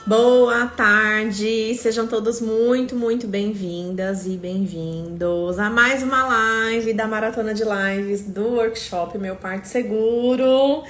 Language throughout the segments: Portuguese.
Boa tarde, sejam todos muito bem-vindas e bem-vindos a mais uma live da Maratona de Lives do Workshop Meu Parto Seguro.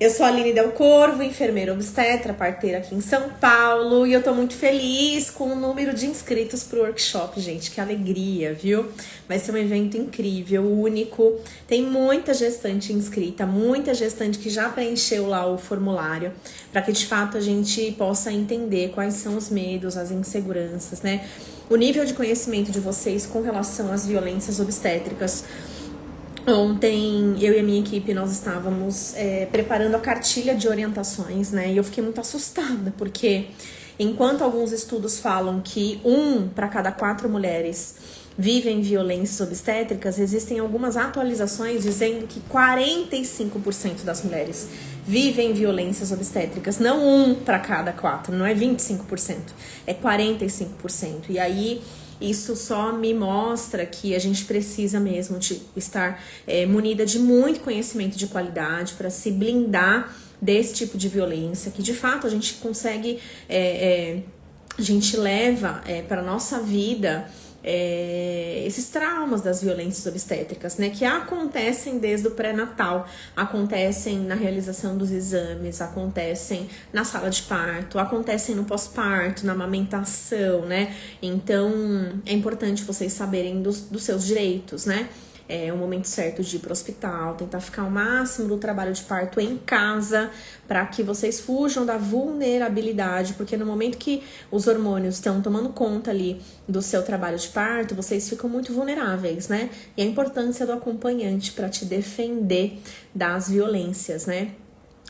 Eu sou a Aline Del Corvo, enfermeira obstetra, parteira aqui em São Paulo, e eu tô muito feliz com o número de inscritos pro workshop, gente, que alegria, viu? Vai ser um evento incrível, único, tem muita gestante inscrita, muita gestante que já preencheu lá o formulário, para que de fato a gente possa entender quais são os medos, as inseguranças, né? O nível de conhecimento de vocês com relação às violências obstétricas. Ontem, eu e a minha equipe, nós estávamos preparando a cartilha de orientações, né? E eu fiquei muito assustada, porque enquanto alguns estudos falam que 1 para cada 4 mulheres vivem violências obstétricas, existem algumas atualizações dizendo que 45% das mulheres vivem violências obstétricas. Não 1 para cada 4, não é 25%, é 45%. E aí isso só me mostra que a gente precisa mesmo de estar munida de muito conhecimento de qualidade para se blindar desse tipo de violência, que de fato a gente consegue, a gente leva para a nossa vida esses traumas das violências obstétricas, né, que acontecem desde o pré-natal, acontecem na realização dos exames, acontecem na sala de parto, acontecem no pós-parto, na amamentação, né? Então é importante vocês saberem dos seus direitos, né? É o momento certo de ir para o hospital, tentar ficar o máximo do trabalho de parto em casa, para que vocês fujam da vulnerabilidade, porque no momento que os hormônios estão tomando conta ali do seu trabalho de parto, vocês ficam muito vulneráveis, né? E a importância do acompanhante para te defender das violências, né?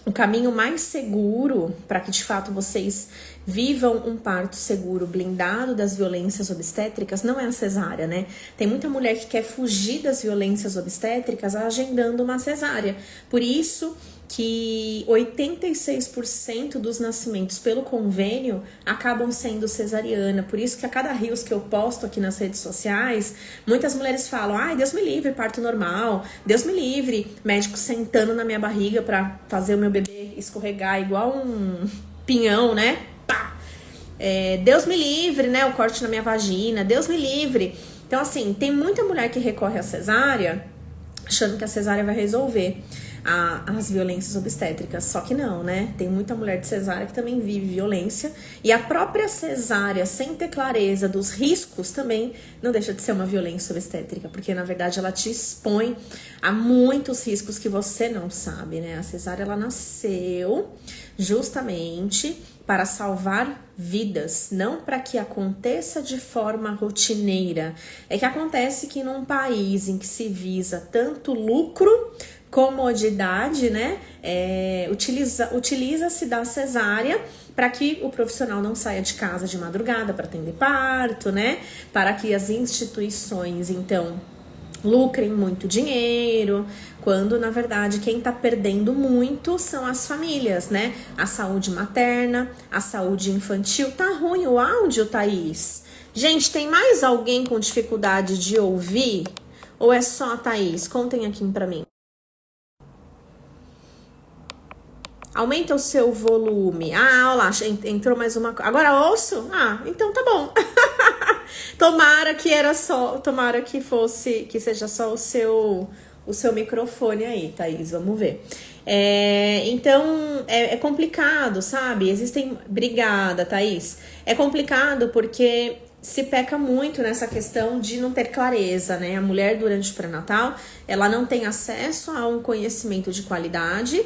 O caminho mais seguro para que de fato vocês vivam um parto seguro, blindado das violências obstétricas, não é a cesárea, né? Tem muita mulher que quer fugir das violências obstétricas agendando uma cesárea. Por isso que 86% dos nascimentos pelo convênio acabam sendo cesariana. Por isso que a cada reels que eu posto aqui nas redes sociais, muitas mulheres falam: ai, Deus me livre, parto normal, Deus me livre, médico sentando na minha barriga pra fazer o meu bebê escorregar igual um pinhão, né? Pá! Deus me livre, né? O corte na minha vagina, Deus me livre. Então, assim, tem muita mulher que recorre à cesárea achando que a cesárea vai resolver as violências obstétricas, só que não, né? Tem muita mulher de cesárea que também vive violência, e a própria cesárea, sem ter clareza dos riscos, também não deixa de ser uma violência obstétrica, porque na verdade ela te expõe a muitos riscos que você não sabe, né? A cesárea, ela nasceu justamente para salvar vidas, não para que aconteça de forma rotineira. É que acontece que num país em que se visa tanto lucro, comodidade, né? Utiliza-se da cesárea para que o profissional não saia de casa de madrugada para atender parto, né? Para que as instituições, então, lucrem muito dinheiro, quando na verdade quem tá perdendo muito são as famílias, né? A saúde materna, a saúde infantil. Tá ruim o áudio, Thaís? Gente, tem mais alguém com dificuldade de ouvir? Ou é só a Thaís? Contem aqui pra mim. Aumenta o seu volume. Ah, olha lá, entrou mais uma. Agora ouço? Ah, então tá bom. Tomara que seja só o seu microfone aí, Thaís, vamos ver. Então, é complicado, sabe? Obrigada, Thaís. É complicado porque se peca muito nessa questão de não ter clareza, né? A mulher, durante o pré-natal, ela não tem acesso a um conhecimento de qualidade.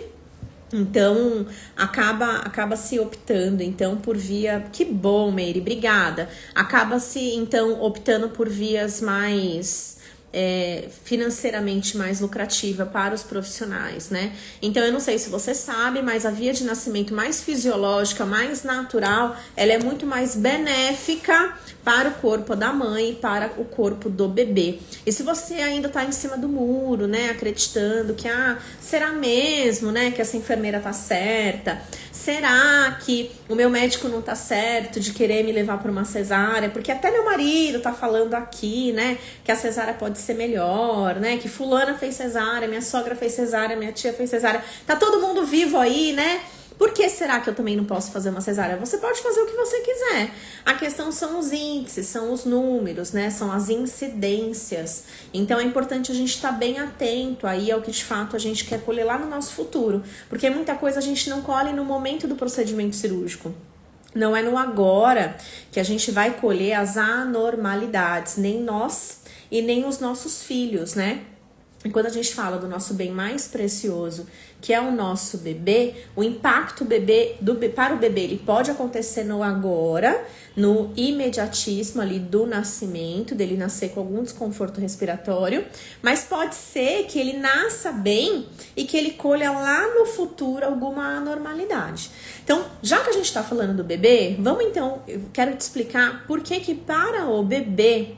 Então, acaba se optando, então, por via... Que bom, Meire, obrigada. Acaba-se, então, optando por vias mais... financeiramente mais lucrativa para os profissionais, né? Então, eu não sei se você sabe, mas a via de nascimento mais fisiológica, mais natural, ela é muito mais benéfica para o corpo da mãe e para o corpo do bebê. E se você ainda tá em cima do muro, né, acreditando que, será mesmo, né, que essa enfermeira tá certa? Será que o meu médico não tá certo de querer me levar para uma cesárea? Porque até meu marido tá falando aqui, né, que a cesárea pode ser melhor, né, que fulana fez cesárea, minha sogra fez cesárea, minha tia fez cesárea. Tá todo mundo vivo aí, né, Por que será que eu também não posso fazer uma cesárea? Você pode fazer o que você quiser. A questão são os índices, são os números, né? São as incidências. Então é importante a gente estar bem atento aí ao que de fato a gente quer colher lá no nosso futuro. Porque muita coisa a gente não colhe no momento do procedimento cirúrgico. Não é no agora que a gente vai colher as anormalidades, nem nós e nem os nossos filhos, né? E quando a gente fala do nosso bem mais precioso, que é o nosso bebê, o impacto para o bebê ele pode acontecer no agora, no imediatismo ali do nascimento, dele nascer com algum desconforto respiratório, mas pode ser que ele nasça bem e que ele colha lá no futuro alguma anormalidade. Então, já que a gente está falando do bebê, eu quero te explicar por que para o bebê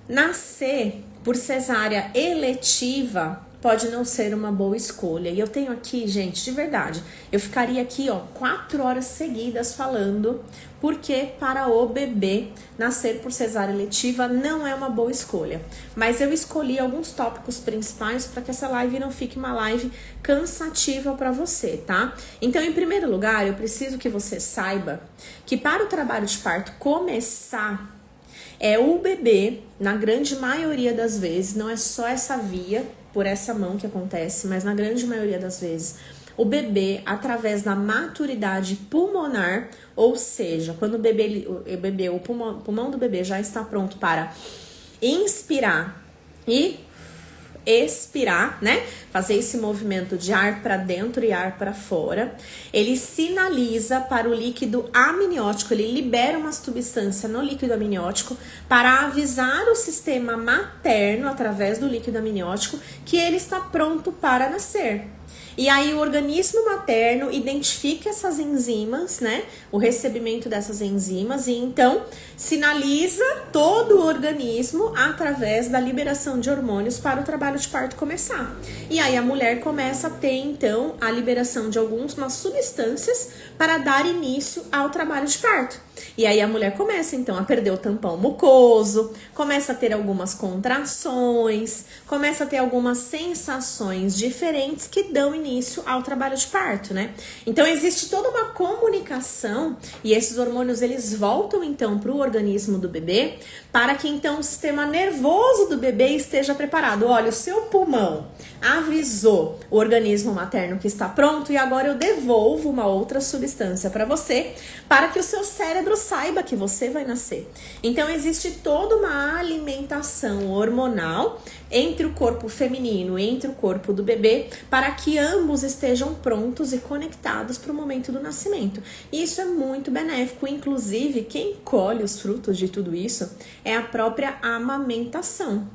nascer por cesárea eletiva pode não ser uma boa escolha. E eu tenho aqui, gente, de verdade, eu ficaria aqui, 4 horas seguidas falando porque para o bebê nascer por cesárea eletiva não é uma boa escolha. Mas eu escolhi alguns tópicos principais para que essa live não fique uma live cansativa para você, tá? Então, em primeiro lugar, eu preciso que você saiba que para o trabalho de parto começar, o bebê, na grande maioria das vezes, não é só essa via, por essa mão que acontece, mas na grande maioria das vezes, o bebê, através da maturidade pulmonar, ou seja, quando o pulmão do bebê já está pronto para inspirar e expirar, né? Fazer esse movimento de ar para dentro e ar para fora. Ele sinaliza para o líquido amniótico, ele libera uma substância no líquido amniótico para avisar o sistema materno, através do líquido amniótico, que ele está pronto para nascer. E aí o organismo materno identifica essas enzimas, né? O recebimento dessas enzimas e então sinaliza todo o organismo através da liberação de hormônios para o trabalho de parto começar. E aí a mulher começa a ter então a liberação de algumas substâncias para dar início ao trabalho de parto. E aí a mulher começa então a perder o tampão mucoso, começa a ter algumas contrações, começa a ter algumas sensações diferentes que dão início ao trabalho de parto, né? Então existe toda uma comunicação e esses hormônios eles voltam então para o organismo do bebê para que então o sistema nervoso do bebê esteja preparado. Olha, o seu pulmão avisou o organismo materno que está pronto e agora eu devolvo uma outra substância para você para que o seu cérebro saiba que você vai nascer. Então existe toda uma alimentação hormonal entre o corpo feminino e entre o corpo do bebê para que ambos estejam prontos e conectados para o momento do nascimento. E isso é muito benéfico, inclusive quem colhe os frutos de tudo isso é a própria amamentação.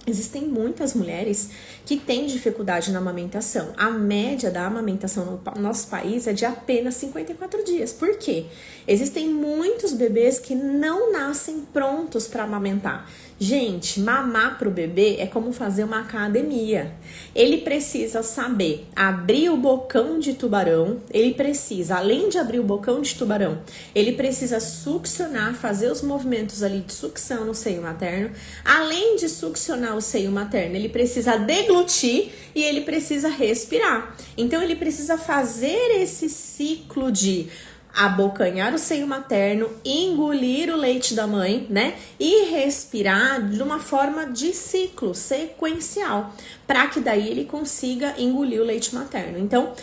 Existem muitas mulheres que têm dificuldade na amamentação. A média da amamentação no nosso país é de apenas 54 dias. Por quê? Existem muitos bebês que não nascem prontos para amamentar. Gente, mamar para o bebê é como fazer uma academia. Ele precisa saber abrir o bocão de tubarão, ele precisa, além de abrir o bocão de tubarão, ele precisa succionar, fazer os movimentos ali de sucção no seio materno. Além de succionar o seio materno, ele precisa deglutir e ele precisa respirar. Então ele precisa fazer esse ciclo de abocanhar o seio materno, engolir o leite da mãe, né? E respirar de uma forma de ciclo sequencial, para que daí ele consiga engolir o leite materno. Então,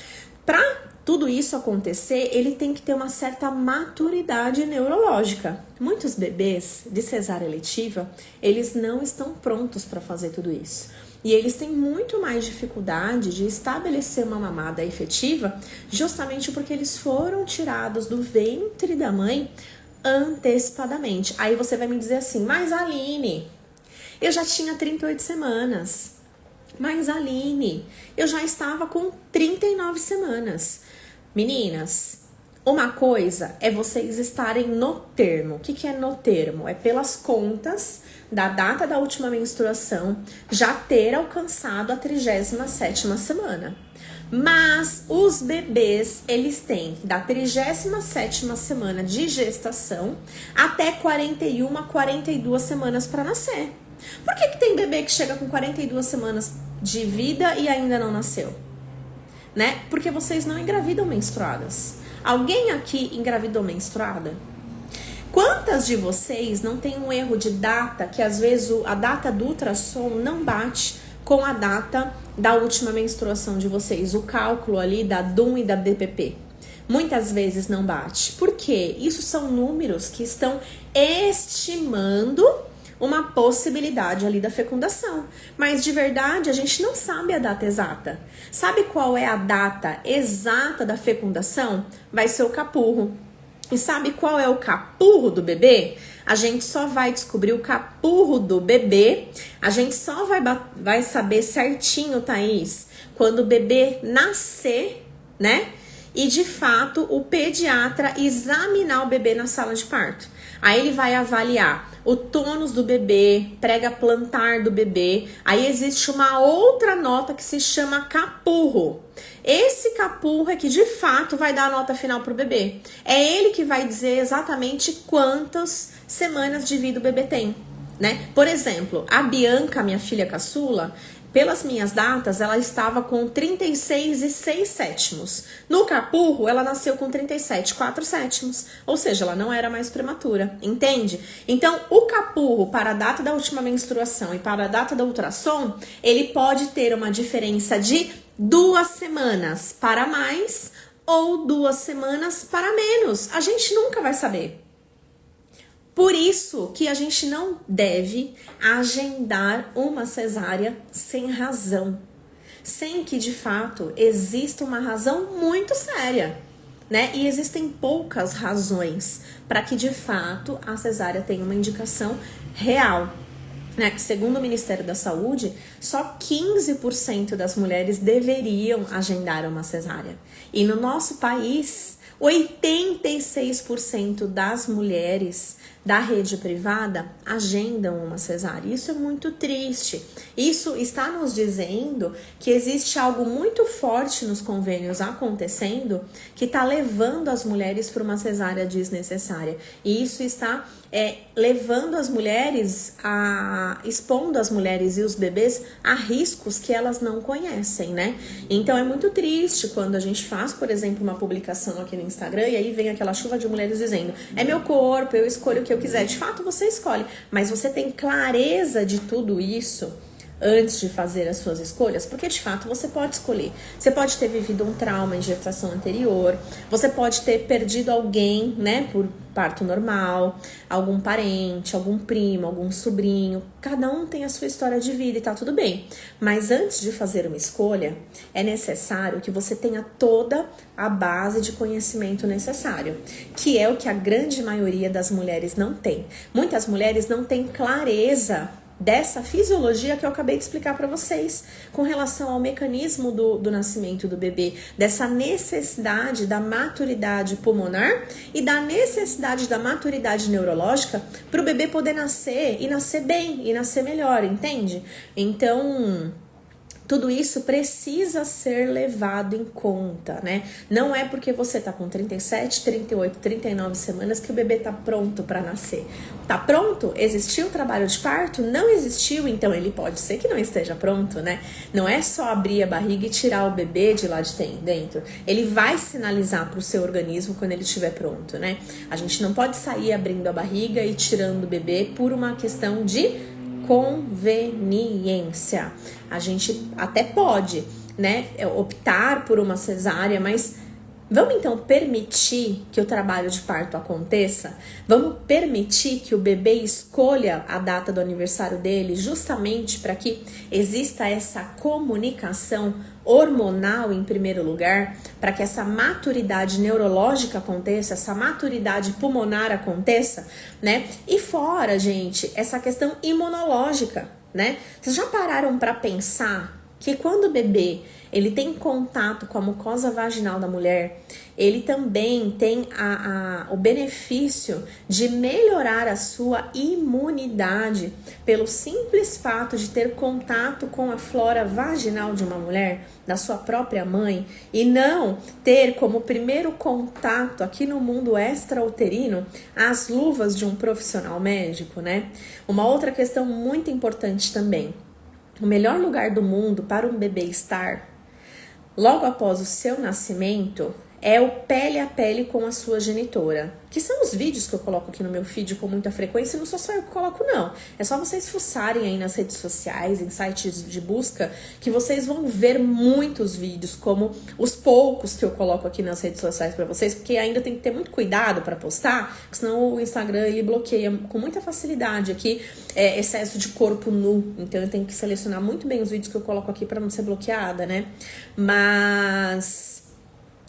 para tudo isso acontecer, ele tem que ter uma certa maturidade neurológica. Muitos bebês de cesárea eletiva, eles não estão prontos para fazer tudo isso. E eles têm muito mais dificuldade de estabelecer uma mamada efetiva, justamente porque eles foram tirados do ventre da mãe antecipadamente. Aí você vai me dizer assim, mas Aline, eu já tinha 38 semanas. Mas Aline, eu já estava com 39 semanas. Meninas, uma coisa é vocês estarem no termo. O que é no termo? É pelas contas da data da última menstruação já ter alcançado a 37ª semana. Mas os bebês, eles têm da 37ª semana de gestação até 41 a 42 semanas para nascer. Por que tem bebê que chega com 42 semanas de vida e ainda não nasceu? Né? Porque vocês não engravidam menstruadas. Alguém aqui engravidou menstruada? Quantas de vocês não tem um erro de data, que às vezes a data do ultrassom não bate com a data da última menstruação de vocês? O cálculo ali da DUM e da DPP. Muitas vezes não bate. Por quê? Isso são números que estão estimando uma possibilidade ali da fecundação. Mas de verdade a gente não sabe a data exata. Sabe qual é a data exata da fecundação? Vai ser o capurro. E sabe qual é o capurro do bebê? A gente só vai descobrir o capurro do bebê, a gente só vai saber certinho, Thaís, quando o bebê nascer, né? E de fato o pediatra examinar o bebê na sala de parto. Aí ele vai avaliar o tônus do bebê, prega plantar do bebê. Aí existe uma outra nota que se chama capurro. Esse capurro é que de fato vai dar a nota final pro bebê. É ele que vai dizer exatamente quantas semanas de vida o bebê tem, né? Por exemplo, a Bianca, minha filha caçula, pelas minhas datas, ela estava com 36 e 6 sétimos. No capurro, ela nasceu com 37, 4 sétimos. Ou seja, ela não era mais prematura, entende? Então, o capurro para a data da última menstruação e para a data da ultrassom, ele pode ter uma diferença de 2 semanas para mais ou 2 semanas para menos. A gente nunca vai saber. Por isso que a gente não deve agendar uma cesárea sem razão, sem que de fato exista uma razão muito séria, né? E existem poucas razões para que de fato a cesárea tenha uma indicação real, né? Que segundo o Ministério da Saúde, só 15% das mulheres deveriam agendar uma cesárea. E no nosso país, 86% das mulheres da rede privada agendam uma cesárea. Isso é muito triste. Isso está nos dizendo que existe algo muito forte nos convênios acontecendo que está levando as mulheres para uma cesárea desnecessária. E isso está levando as mulheres expondo as mulheres e os bebês a riscos que elas não conhecem, né? Então é muito triste quando a gente faz, por exemplo, uma publicação aqui no Instagram e aí vem aquela chuva de mulheres dizendo: é meu corpo, eu escolho o que eu quiser. De fato, você escolhe, mas você tem clareza de tudo isso antes de fazer as suas escolhas? Porque de fato você pode escolher. Você pode ter vivido um trauma em gestação anterior, você pode ter perdido alguém, né, por parto normal, algum parente, algum primo, algum sobrinho. Cada um tem a sua história de vida e tá tudo bem. Mas antes de fazer uma escolha, é necessário que você tenha toda a base de conhecimento necessário, que é o que a grande maioria das mulheres não tem. Muitas mulheres não têm clareza dessa fisiologia que eu acabei de explicar para vocês, com relação ao mecanismo do nascimento do bebê, dessa necessidade da maturidade pulmonar e da necessidade da maturidade neurológica para o bebê poder nascer e nascer bem e nascer melhor, entende? Então, tudo isso precisa ser levado em conta, né? Não é porque você tá com 37, 38, 39 semanas que o bebê tá pronto para nascer. Tá pronto? Existiu o trabalho de parto? Não existiu, então ele pode ser que não esteja pronto, né? Não é só abrir a barriga e tirar o bebê de lá de dentro. Ele vai sinalizar pro seu organismo quando ele estiver pronto, né? A gente não pode sair abrindo a barriga e tirando o bebê por uma questão de conveniência. A gente até pode, né, optar por uma cesárea, mas vamos então permitir que o trabalho de parto aconteça? Vamos permitir que o bebê escolha a data do aniversário dele justamente para que exista essa comunicação hormonal em primeiro lugar, para que essa maturidade neurológica aconteça, essa maturidade pulmonar aconteça, né? E fora, gente, essa questão imunológica, né? Vocês já pararam para pensar que quando o bebê ele tem contato com a mucosa vaginal da mulher, ele também tem o benefício de melhorar a sua imunidade pelo simples fato de ter contato com a flora vaginal de uma mulher, da sua própria mãe, e não ter como primeiro contato aqui no mundo extrauterino as luvas de um profissional médico, né? Uma outra questão muito importante também: o melhor lugar do mundo para um bebê estar logo após o seu nascimento é o pele a pele com a sua genitora, que são os vídeos que eu coloco aqui no meu feed com muita frequência. Não sou só eu que coloco, não. É só vocês fuçarem aí nas redes sociais, em sites de busca, que vocês vão ver muitos vídeos, como os poucos que eu coloco aqui nas redes sociais pra vocês, porque ainda tem que ter muito cuidado pra postar, porque senão o Instagram ele bloqueia com muita facilidade aqui excesso de corpo nu. Então eu tenho que selecionar muito bem os vídeos que eu coloco aqui pra não ser bloqueada, né? Mas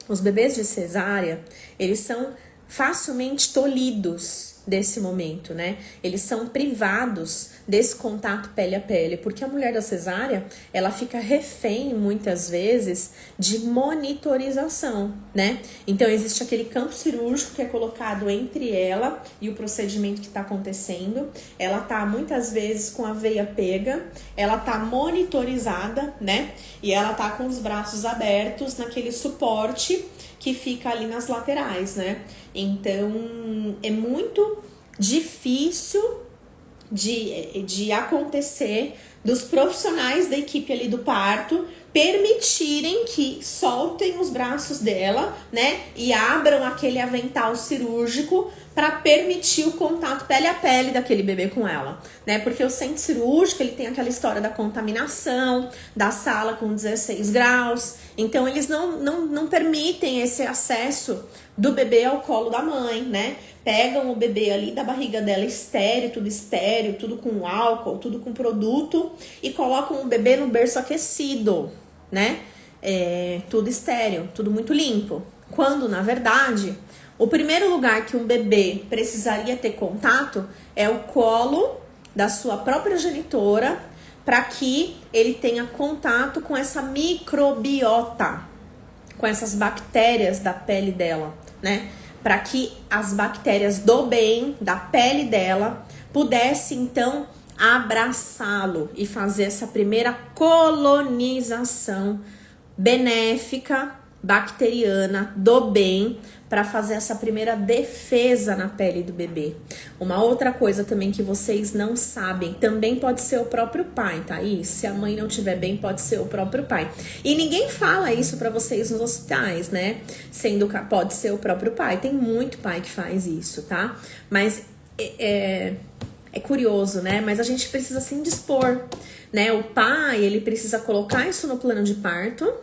os bebês de cesárea, eles são facilmente tolhidos desse momento, né? Eles são privados desse contato pele a pele, porque a mulher da cesárea, ela fica refém, muitas vezes, de monitorização, né? Então, existe aquele campo cirúrgico que é colocado entre ela e o procedimento que tá acontecendo. Ela tá, muitas vezes, com a veia pega, ela tá monitorizada, né? E ela tá com os braços abertos naquele suporte que fica ali nas laterais, né? Então, é muito difícil de acontecer dos profissionais da equipe ali do parto permitirem que soltem os braços dela, né? E abram aquele avental cirúrgico para permitir o contato pele a pele daquele bebê com ela, né? Porque o centro cirúrgico, ele tem aquela história da contaminação, da sala com 16 graus. Então, eles não permitem esse acesso do bebê ao colo da mãe, né? Pegam o bebê ali da barriga dela estéreo, tudo com álcool, tudo com produto, e colocam o bebê no berço aquecido, né? Tudo estéreo, tudo muito limpo. Quando, na verdade, o primeiro lugar que um bebê precisaria ter contato é o colo da sua própria genitora, para que ele tenha contato com essa microbiota, com essas bactérias da pele dela, né? Para que as bactérias do bem, da pele dela, pudessem então abraçá-lo e fazer essa primeira colonização benéfica, bacteriana, do bem, para fazer essa primeira defesa na pele do bebê. Uma outra coisa também que vocês não sabem, também pode ser o próprio pai, tá? E se a mãe não estiver bem, pode ser o próprio pai. E ninguém fala isso para vocês nos hospitais, né? Sendo que pode ser o próprio pai. Tem muito pai que faz isso, tá? Mas é curioso, né? Mas a gente precisa se indispor, né? O pai, ele precisa colocar isso no plano de parto,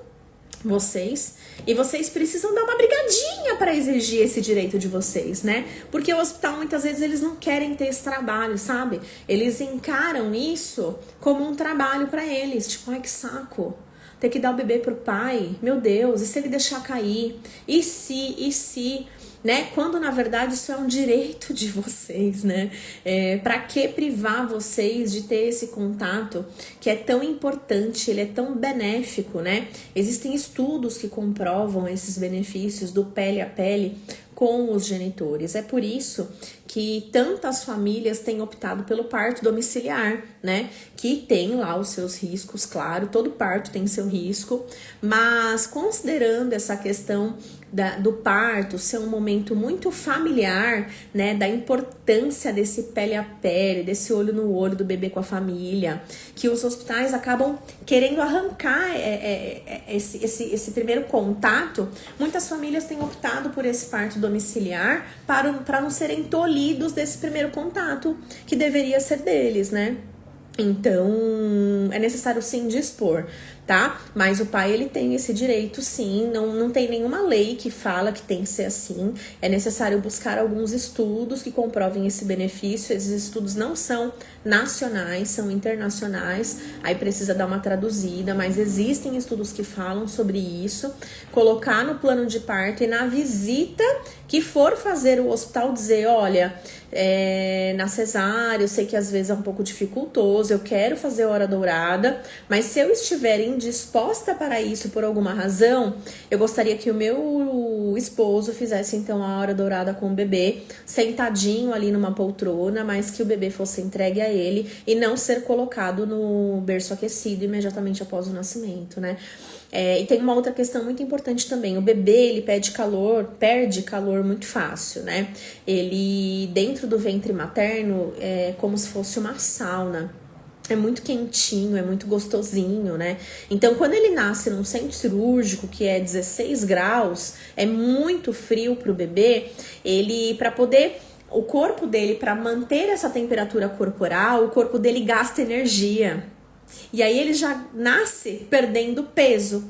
e vocês precisam dar uma brigadinha para exigir esse direito de vocês, né? Porque o hospital, muitas vezes, eles não querem ter esse trabalho, sabe? Eles encaram isso como um trabalho para eles. Tipo, ai, que saco. Ter que dar o bebê pro pai. Meu Deus, e se ele deixar cair? E se... né? Quando na verdade isso é um direito de vocês, né? Para que privar vocês de ter esse contato que é tão importante, ele é tão benéfico, né? Existem estudos que comprovam esses benefícios do pele a pele com os genitores. É por isso que tantas famílias têm optado pelo parto domiciliar, né? Que tem lá os seus riscos, claro, todo parto tem seu risco, mas considerando essa questão do parto ser um momento muito familiar, né? Da importância desse pele a pele, desse olho no olho do bebê com a família, que os hospitais acabam querendo arrancar esse primeiro contato. Muitas famílias têm optado por esse parto domiciliar para não serem tolhidos desse primeiro contato, que deveria ser deles, né? Então, é necessário sim dispor, tá? Mas o pai, ele tem esse direito sim, não tem nenhuma lei que fala que tem que ser assim. É necessário buscar alguns estudos que comprovem esse benefício. Esses estudos não são nacionais, são internacionais, aí precisa dar uma traduzida, mas existem estudos que falam sobre isso. Colocar no plano de parto e na visita que for fazer o hospital dizer, olha, na cesárea, eu sei que às vezes é um pouco dificultoso, eu quero fazer hora dourada, mas se eu estiver indisposta para isso por alguma razão, eu gostaria que o meu esposo fizesse então a hora dourada com o bebê, sentadinho ali numa poltrona, mas que o bebê fosse entregue a ele e não ser colocado no berço aquecido imediatamente após o nascimento, né? E tem uma outra questão muito importante também. O bebê, ele perde calor muito fácil, né? Ele, dentro do ventre materno, é como se fosse uma sauna. é muito quentinho, é muito gostosinho, né? Então, quando ele nasce num centro cirúrgico, que é 16 graus, é muito frio pro bebê, para poder, o corpo dele, para manter essa temperatura corporal, o corpo dele gasta energia. E aí ele já nasce perdendo peso.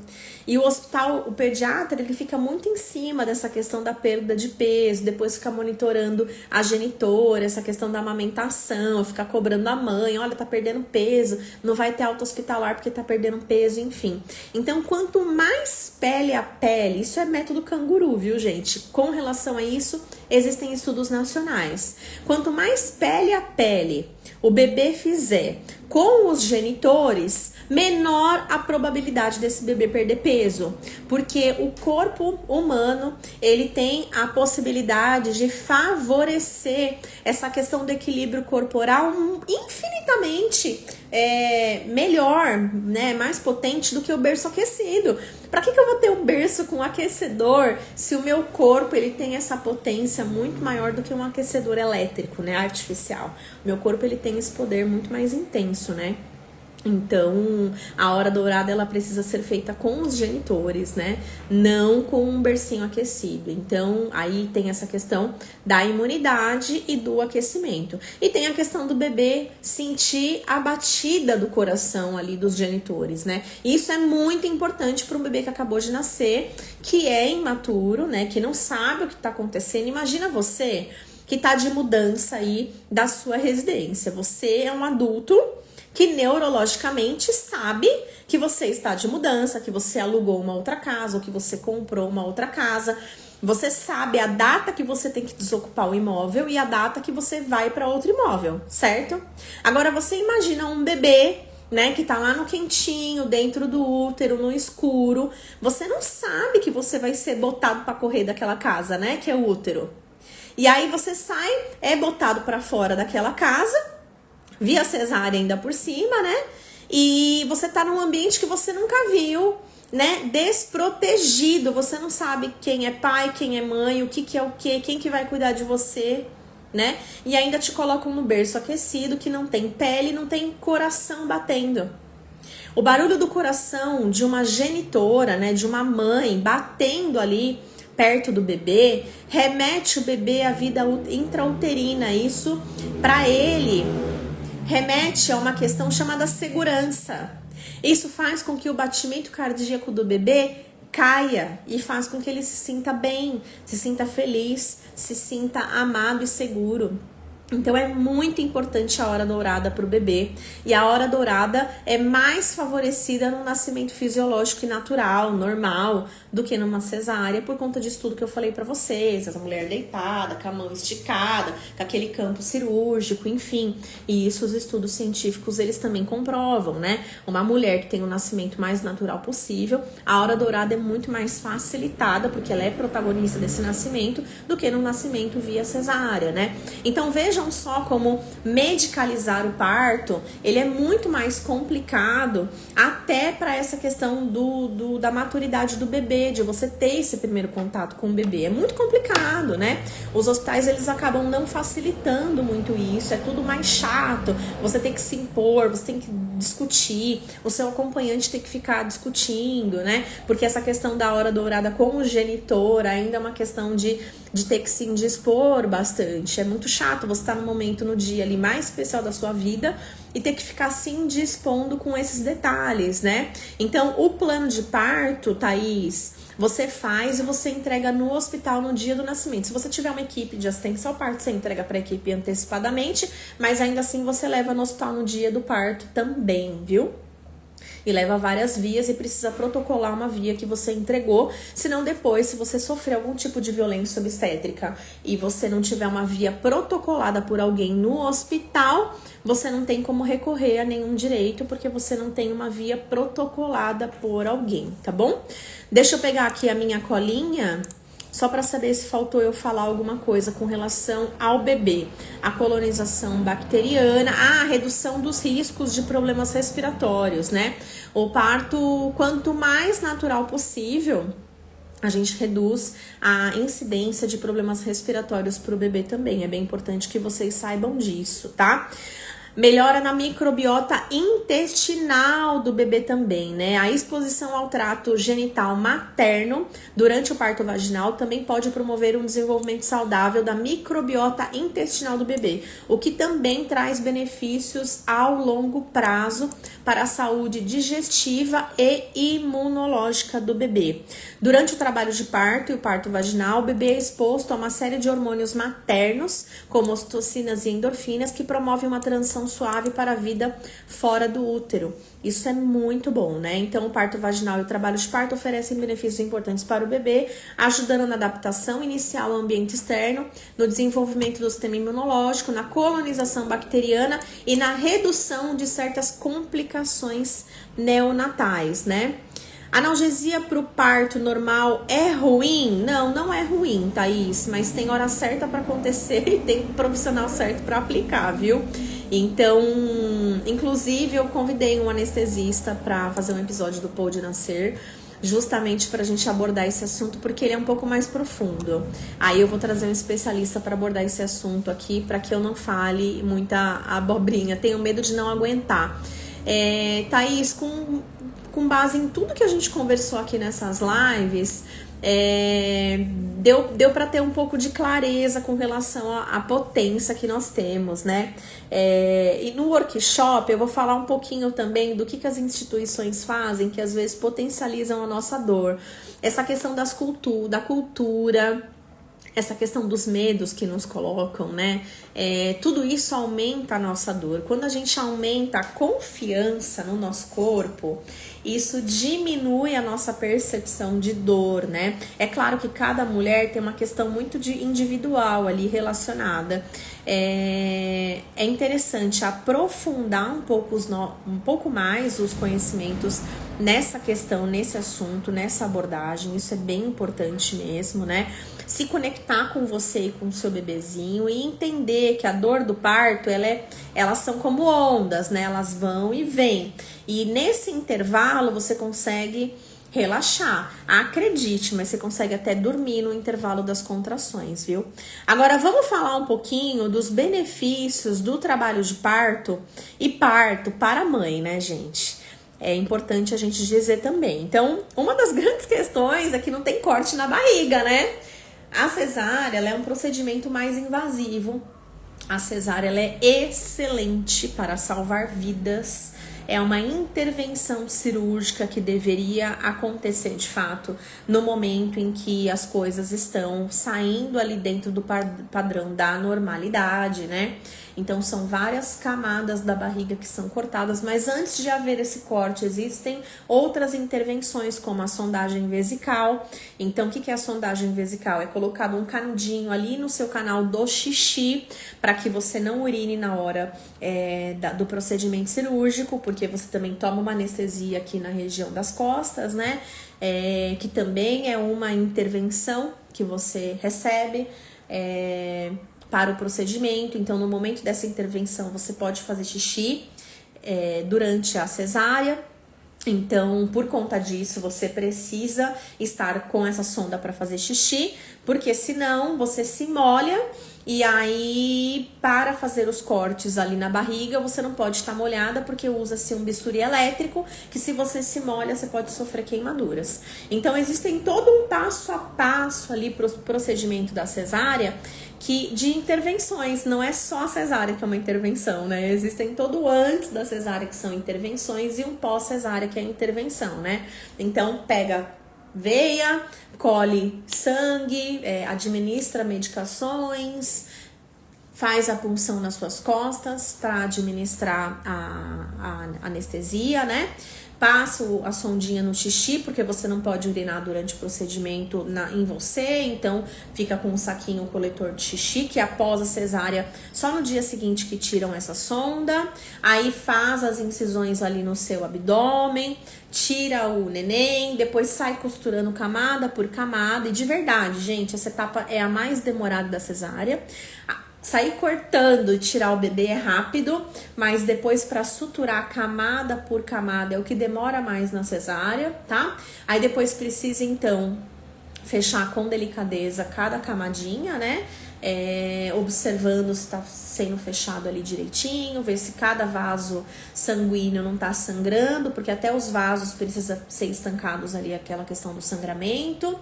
E o hospital, o pediatra, ele fica muito em cima dessa questão da perda de peso, depois fica monitorando a genitora, essa questão da amamentação, fica cobrando a mãe, olha, tá perdendo peso, não vai ter alta hospitalar porque tá perdendo peso, enfim. Então, quanto mais pele a pele, isso é método canguru, viu, gente? Com relação a isso, existem estudos nacionais. Quanto mais pele a pele o bebê fizer com os genitores, menor a probabilidade desse bebê perder peso, porque o corpo humano, ele tem a possibilidade de favorecer essa questão do equilíbrio corporal infinitamente melhor, né, mais potente do que o berço aquecido. Para que eu vou ter um berço com aquecedor se o meu corpo ele tem essa potência muito maior do que um aquecedor elétrico, né, artificial? O meu corpo ele tem esse poder muito mais intenso, né? Então, a hora dourada ela precisa ser feita com os genitores, né? Não com um bercinho aquecido. Então, aí tem essa questão da imunidade e do aquecimento. E tem a questão do bebê sentir a batida do coração ali dos genitores, né? Isso é muito importante para um bebê que acabou de nascer, que é imaturo, né? Que não sabe o que tá acontecendo. Imagina você que tá de mudança aí da sua residência. Você é um adulto que neurologicamente sabe que você está de mudança, que você alugou uma outra casa, ou que você comprou uma outra casa. Você sabe a data que você tem que desocupar o imóvel e a data que você vai para outro imóvel, certo? Agora você imagina um bebê, né, que tá lá no quentinho, dentro do útero, no escuro. Você não sabe que você vai ser botado para correr daquela casa, né, que é o útero. E aí você sai, é botado para fora daquela casa, via cesárea ainda por cima, né? E você tá num ambiente que você nunca viu, né? Desprotegido. Você não sabe quem é pai, quem é mãe, o que é o que, quem que vai cuidar de você, né? E ainda te colocam no berço aquecido, que não tem pele, não tem coração batendo. O barulho do coração de uma genitora, né? De uma mãe batendo ali perto do bebê, remete o bebê à vida intrauterina. Isso, para ele, remete a uma questão chamada segurança. Isso faz com que o batimento cardíaco do bebê caia e faz com que ele se sinta bem, se sinta feliz, se sinta amado e seguro. Então é muito importante a hora dourada para o bebê, e a hora dourada é mais favorecida no nascimento fisiológico e natural, normal, do que numa cesárea, por conta disso tudo que eu falei para vocês, essa mulher deitada, com a mão esticada, com aquele campo cirúrgico, enfim. E isso os estudos científicos eles também comprovam, né? Uma mulher que tem o nascimento mais natural possível, a hora dourada é muito mais facilitada, porque ela é protagonista desse nascimento, do que no nascimento via cesárea, né? Então vejam só como medicalizar o parto, ele é muito mais complicado até para essa questão da maturidade do bebê, de você ter esse primeiro contato com o bebê. É muito complicado, né? Os hospitais, eles acabam não facilitando muito isso, é tudo mais chato, você tem que se impor, você tem que discutir, o seu acompanhante tem que ficar discutindo, né? Porque essa questão da hora dourada com o genitor ainda é uma questão de ter que se indispor bastante. É muito chato você estar num momento no dia ali mais especial da sua vida e ter que ficar se indispondo com esses detalhes, né? Então, o plano de parto, Thaís, você faz e você entrega no hospital no dia do nascimento. Se você tiver uma equipe de assistência ao parto, você entrega para a equipe antecipadamente, mas ainda assim você leva no hospital no dia do parto também, viu? E leva várias vias e precisa protocolar uma via que você entregou, senão depois, se você sofrer algum tipo de violência obstétrica e você não tiver uma via protocolada por alguém no hospital, você não tem como recorrer a nenhum direito, porque você não tem uma via protocolada por alguém, tá bom? Deixa eu pegar aqui a minha colinha, só para saber se faltou eu falar alguma coisa com relação ao bebê. A colonização bacteriana, a redução dos riscos de problemas respiratórios, né? O parto, quanto mais natural possível, a gente reduz a incidência de problemas respiratórios para o bebê também. É bem importante que vocês saibam disso, tá? Melhora na microbiota intestinal do bebê também, né? A exposição ao trato genital materno durante o parto vaginal também pode promover um desenvolvimento saudável da microbiota intestinal do bebê, o que também traz benefícios ao longo prazo para a saúde digestiva e imunológica do bebê. Durante o trabalho de parto e o parto vaginal, o bebê é exposto a uma série de hormônios maternos, como ocitocinas e endorfinas, que promovem uma transição suave para a vida fora do útero. Isso é muito bom, né? Então, o parto vaginal e o trabalho de parto oferecem benefícios importantes para o bebê, ajudando na adaptação inicial ao ambiente externo, no desenvolvimento do sistema imunológico, na colonização bacteriana e na redução de certas complicações neonatais, né? Analgesia para o parto normal é ruim? Não, não é ruim, Thaís, mas tem hora certa para acontecer e tem profissional certo para aplicar, viu? Então, inclusive, eu convidei um anestesista para fazer um episódio do Pode Nascer, justamente para a gente abordar esse assunto, porque ele é um pouco mais profundo. Aí eu vou trazer um especialista para abordar esse assunto aqui, para que eu não fale muita abobrinha, tenho medo de não aguentar. Thaís, com base em tudo que a gente conversou aqui nessas lives, deu para ter um pouco de clareza com relação à potência que nós temos, né? E no workshop eu vou falar um pouquinho também do que as instituições fazem, que às vezes potencializam a nossa dor. Essa questão da cultura, essa questão dos medos que nos colocam, né? Tudo isso aumenta a nossa dor. Quando a gente aumenta a confiança no nosso corpo, isso diminui a nossa percepção de dor, né? É claro que cada mulher tem uma questão muito individual ali relacionada. É interessante aprofundar um pouco mais os conhecimentos nessa questão, nesse assunto, nessa abordagem. Isso é bem importante mesmo, né? Se conectar com você e com o seu bebezinho e entender que a dor do parto, elas são como ondas, né? Elas vão e vêm. E nesse intervalo você consegue relaxar. Acredite, mas você consegue até dormir no intervalo das contrações, viu? Agora vamos falar um pouquinho dos benefícios do trabalho de parto e parto para a mãe, né, gente? É importante a gente dizer também. Então, uma das grandes questões é que não tem corte na barriga, né? A cesárea, ela é um procedimento mais invasivo. A cesárea, ela é excelente para salvar vidas. É uma intervenção cirúrgica que deveria acontecer de fato no momento em que as coisas estão saindo ali dentro do padrão da normalidade, né? Então são várias camadas da barriga que são cortadas, mas antes de haver esse corte existem outras intervenções como a sondagem vesical. Então o que é a sondagem vesical? É colocado um canudinho ali no seu canal do xixi para que você não urine na hora do procedimento cirúrgico, porque você também toma uma anestesia aqui na região das costas, né? Que também é uma intervenção que você recebe para o procedimento. Então, no momento dessa intervenção, você pode fazer xixi durante a cesárea. Então, por conta disso, você precisa estar com essa sonda para fazer xixi, porque senão você se molha e aí, para fazer os cortes ali na barriga, você não pode estar molhada, porque usa-se um bisturi elétrico, que se você se molha, você pode sofrer queimaduras. Então, existem todo um passo a passo ali para o procedimento da cesárea, de intervenções, não é só a cesárea que é uma intervenção, né? Existem todo antes da cesárea que são intervenções e um pós-cesárea que é intervenção, né? Então, pega veia, colhe sangue, administra medicações, faz a punção nas suas costas para administrar a anestesia, né? Passa a sondinha no xixi, porque você não pode urinar durante o procedimento em você, então fica com um saquinho coletor de xixi, que após a cesárea, só no dia seguinte que tiram essa sonda, aí faz as incisões ali no seu abdômen, tira o neném, depois sai costurando camada por camada, e de verdade, gente, essa etapa é a mais demorada da cesárea. Sair cortando e tirar o bebê é rápido, mas depois para suturar camada por camada é o que demora mais na cesárea, tá? Aí depois precisa, então, fechar com delicadeza cada camadinha, né? Observando se tá sendo fechado ali direitinho, ver se cada vaso sanguíneo não tá sangrando, porque até os vasos precisam ser estancados ali, aquela questão do sangramento.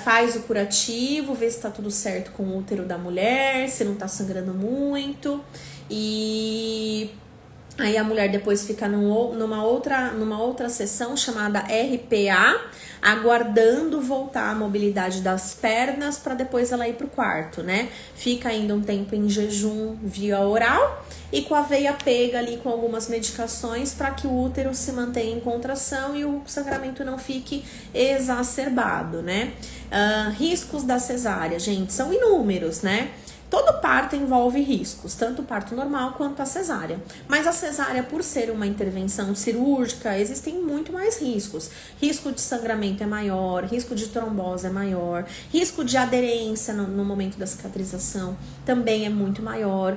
Faz o curativo, vê se tá tudo certo com o útero da mulher, se não tá sangrando muito. E aí a mulher depois fica numa outra sessão chamada RPA, aguardando voltar a mobilidade das pernas para depois ela ir pro quarto, né? Fica ainda um tempo em jejum via oral e com a veia pega ali com algumas medicações para que o útero se mantenha em contração e o sangramento não fique exacerbado, né? Riscos da cesárea, gente, são inúmeros, né? Todo parto envolve riscos, tanto o parto normal quanto a cesárea. Mas a cesárea, por ser uma intervenção cirúrgica, existem muito mais riscos. Risco de sangramento é maior, risco de trombose é maior, risco de aderência no momento da cicatrização também é muito maior.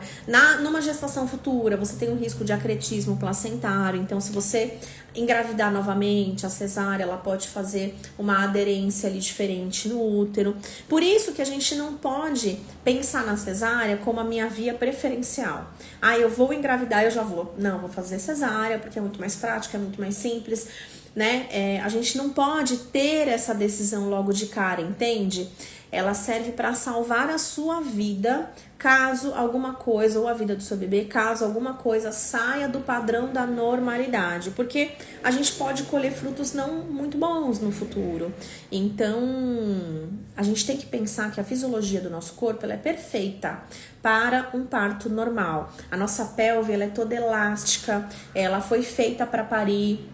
Numa gestação futura, você tem um risco de acretismo placentário, então se você engravidar novamente, a cesárea, ela pode fazer uma aderência ali diferente no útero. Por isso que a gente não pode pensar na cesárea como a minha via preferencial. Eu vou engravidar, eu já vou. Não, vou fazer cesárea, porque é muito mais prático, é muito mais simples, né? A gente não pode ter essa decisão logo de cara, entende? Ela serve para salvar a sua vida, caso alguma coisa, ou a vida do seu bebê, caso alguma coisa saia do padrão da normalidade. Porque a gente pode colher frutos não muito bons no futuro. Então, a gente tem que pensar que a fisiologia do nosso corpo ela é perfeita para um parto normal. A nossa pelve ela é toda elástica, ela foi feita para parir.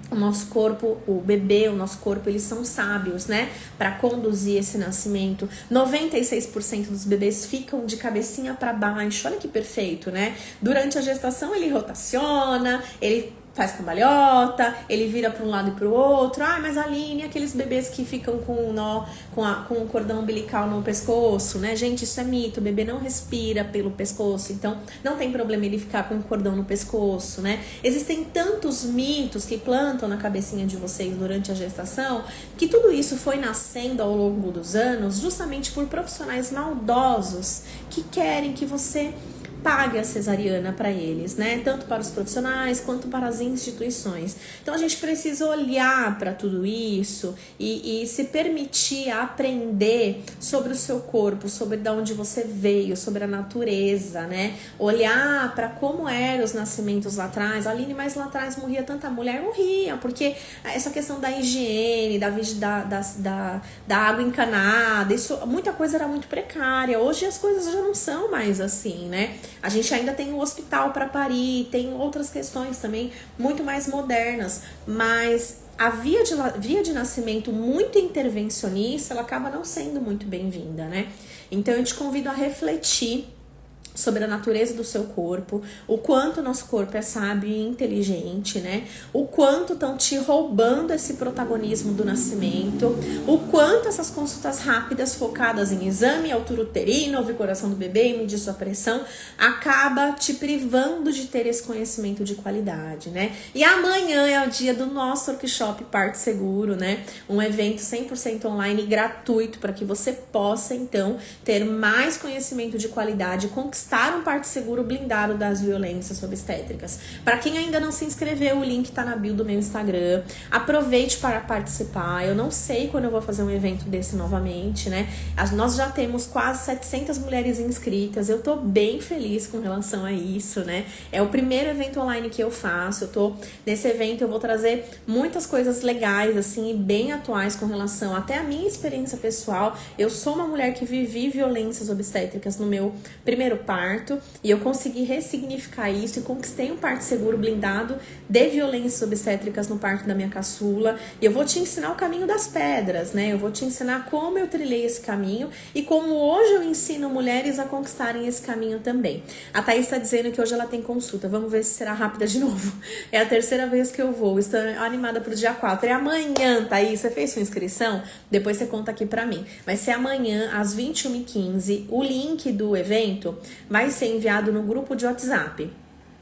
O nosso corpo, o bebê, o nosso corpo, eles são sábios, né? Para conduzir esse nascimento. 96% dos bebês ficam de cabecinha para baixo. Olha que perfeito, né? Durante a gestação ele rotaciona, ele faz cambalhota, ele vira para um lado e para o outro. Mas Aline, aqueles bebês que ficam com um nó, com o cordão umbilical no pescoço, né? Gente, isso é mito. O bebê não respira pelo pescoço, então não tem problema ele ficar com o cordão no pescoço, né? Existem tantos mitos que plantam na cabecinha de vocês durante a gestação, que tudo isso foi nascendo ao longo dos anos, justamente por profissionais maldosos que querem que você pague a cesariana para eles, né? Tanto para os profissionais quanto para as instituições. Então a gente precisa olhar para tudo isso e se permitir aprender sobre o seu corpo, sobre de onde você veio, sobre a natureza, né? Olhar para como eram os nascimentos lá atrás. Aline, mas lá atrás morria tanta mulher, morria, porque essa questão da higiene, da água encanada, isso, muita coisa era muito precária. Hoje as coisas já não são mais assim, né? A gente ainda tem o hospital para parir, tem outras questões também muito mais modernas, mas a via de nascimento muito intervencionista, ela acaba não sendo muito bem-vinda, né? Então eu te convido a refletir sobre a natureza do seu corpo, o quanto o nosso corpo é sábio e inteligente, né? O quanto estão te roubando esse protagonismo do nascimento, o quanto essas consultas rápidas focadas em exame, altura uterina, ouvir o coração do bebê e medir sua pressão, acaba te privando de ter esse conhecimento de qualidade, né? E amanhã é o dia do nosso workshop Parto Seguro, né? Um evento 100% online gratuito para que você possa, então, ter mais conhecimento de qualidade e conquistar um parto seguro blindado das violências obstétricas. Para quem ainda não se inscreveu, o link tá na bio do meu Instagram. Aproveite para participar. Eu não sei quando eu vou fazer um evento desse novamente, né? Nós já temos quase 700 mulheres inscritas. Eu tô bem feliz com relação a isso, né? É o primeiro evento online que eu faço. Nesse evento eu vou trazer muitas coisas legais, assim, e bem atuais com relação até a minha experiência pessoal. Eu sou uma mulher que vivi violências obstétricas no meu primeiro parto e eu consegui ressignificar isso e conquistei um parto seguro blindado de violências obstétricas no parto da minha caçula. E eu vou te ensinar o caminho das pedras, né? Eu vou te ensinar como eu trilhei esse caminho e como hoje eu ensino mulheres a conquistarem esse caminho também. A Thaís tá dizendo que hoje ela tem consulta. Vamos ver se será rápida de novo. É a terceira vez que eu vou. Estou animada pro dia 4. É amanhã, Thaís. Você fez sua inscrição? Depois você conta aqui pra mim. Vai ser amanhã, às 21h15. O link do evento vai ser enviado no grupo de WhatsApp.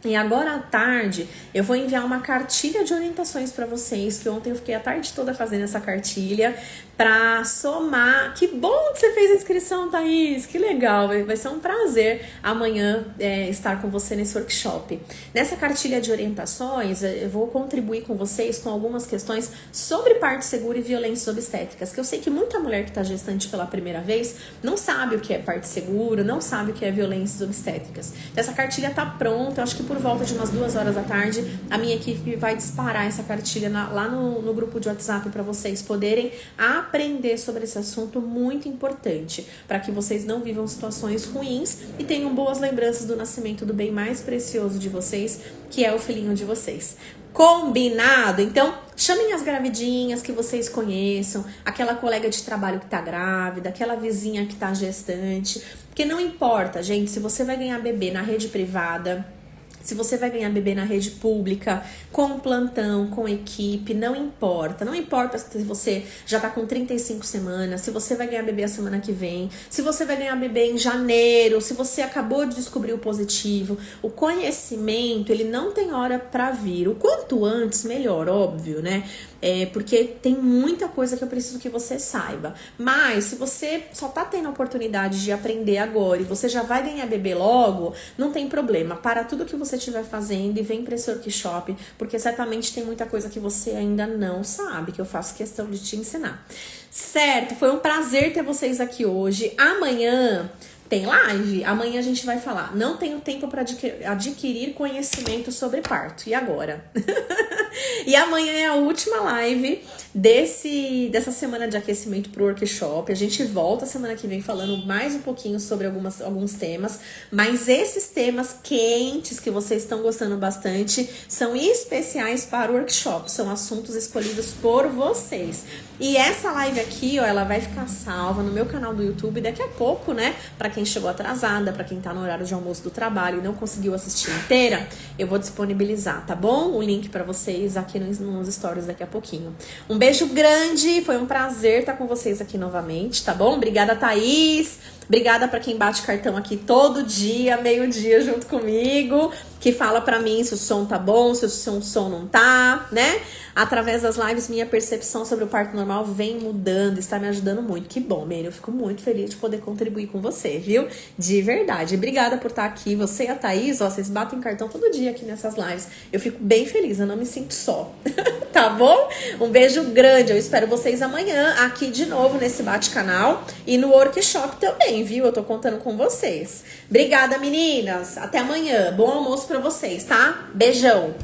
E agora à tarde eu vou enviar uma cartilha de orientações para vocês, que ontem eu fiquei a tarde toda fazendo essa cartilha para somar. Que bom que você fez a inscrição, Thaís, que legal, vai ser um prazer amanhã estar com você nesse workshop. Nessa cartilha de orientações eu vou contribuir com vocês com algumas questões sobre parto seguro e violências obstétricas, que eu sei que muita mulher que está gestante pela primeira vez não sabe o que é parto seguro, não sabe o que é violências obstétricas. Essa cartilha tá pronta, eu acho que por volta de umas 2 horas da tarde, a minha equipe vai disparar essa cartilha lá no grupo de WhatsApp para vocês poderem aprender sobre esse assunto muito importante, para que vocês não vivam situações ruins e tenham boas lembranças do nascimento do bem mais precioso de vocês, que é o filhinho de vocês. Combinado? Então, chamem as gravidinhas que vocês conheçam, aquela colega de trabalho que tá grávida, aquela vizinha que tá gestante, porque não importa, gente, se você vai ganhar bebê na rede privada, se você vai ganhar bebê na rede pública, com plantão, com equipe, não importa. Não importa se você já tá com 35 semanas, se você vai ganhar bebê a semana que vem, se você vai ganhar bebê em janeiro, se você acabou de descobrir o positivo. O conhecimento, ele não tem hora pra vir. O quanto antes, melhor, óbvio, né? Porque tem muita coisa que eu preciso que você saiba. Mas se você só tá tendo a oportunidade de aprender agora e você já vai ganhar bebê logo, não tem problema. Para tudo que você estiver fazendo e vem para esse workshop, porque certamente tem muita coisa que você ainda não sabe, que eu faço questão de te ensinar. Certo? Foi um prazer ter vocês aqui hoje. Amanhã tem live? Amanhã a gente vai falar. Não tenho tempo para adquirir conhecimento sobre parto. E agora? E amanhã é a última live dessa semana de aquecimento pro workshop. A gente volta semana que vem falando mais um pouquinho sobre alguns temas. Mas esses temas quentes que vocês estão gostando bastante são especiais para o workshop. São assuntos escolhidos por vocês. E essa live aqui, ó, ela vai ficar salva no meu canal do YouTube daqui a pouco, né? Pra quem chegou atrasada, pra quem tá no horário de almoço do trabalho e não conseguiu assistir inteira, eu vou disponibilizar, tá bom? O link pra vocês aqui nos stories daqui a pouquinho. Um beijo grande, foi um prazer estar com vocês aqui novamente, tá bom? Obrigada, Thaís. Obrigada pra quem bate cartão aqui todo dia, meio-dia, junto comigo, que fala pra mim se o som tá bom, se o som não tá, né? Através das lives, minha percepção sobre o parto normal vem mudando, está me ajudando muito. Que bom, Mary, eu fico muito feliz de poder contribuir com você, viu? De verdade. Obrigada por estar aqui. Você e a Thaís, ó, vocês batem cartão todo dia aqui nessas lives. Eu fico bem feliz, eu não me sinto só. Tá bom? Um beijo grande. Eu espero vocês amanhã aqui de novo nesse bate-canal e no workshop também, viu? Eu tô contando com vocês. Obrigada, meninas. Até amanhã. Bom almoço pra vocês, tá? Beijão.